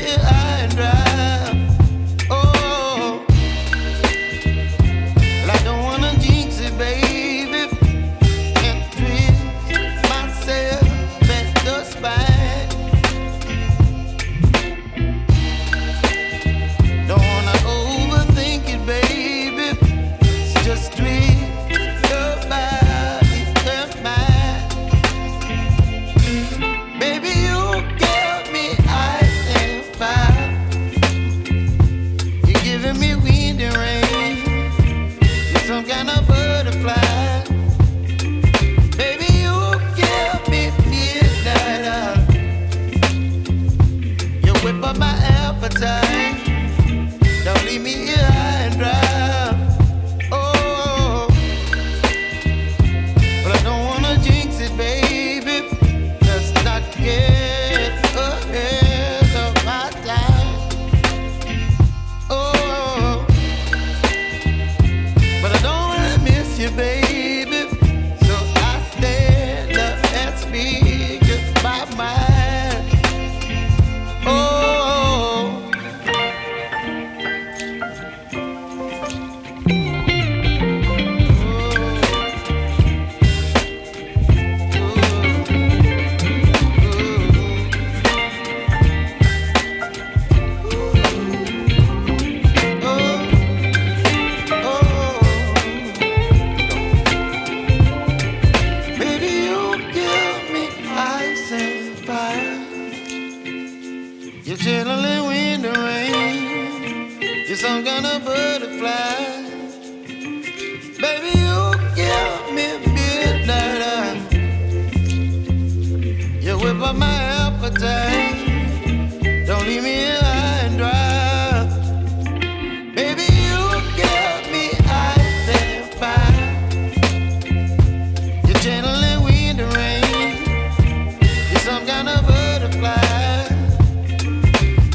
here high and dry. Oh, well, I don't wanna jinx it, baby, and twist myself at the spine. Don't wanna overthink it, baby. It's just twist your body and mine. Baby, you give me ice and fire. You're giving me wind and rain. You're some kind of butterfly. Baby, you give me midnight. You whip up my appetite. Don't leave me here high and dry. Oh, but I don't wanna jinx it, baby. Let's not get ahead of my time. Oh, but I don't wanna miss you, baby. So I stand up and speak my mind. Oh. Baby, you give me ice and fire. You're chilling wind and rain. You're some kind of butterfly. Baby, you give me midnight. You whip up my appetite. Don't leave me here high and dry. Baby, you give me ice and fire. You're channeling wind and rain. You're some kind of butterfly.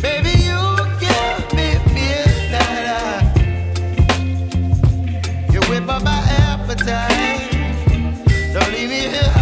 Baby, you give me midnight. You whip up my appetite. Don't leave me here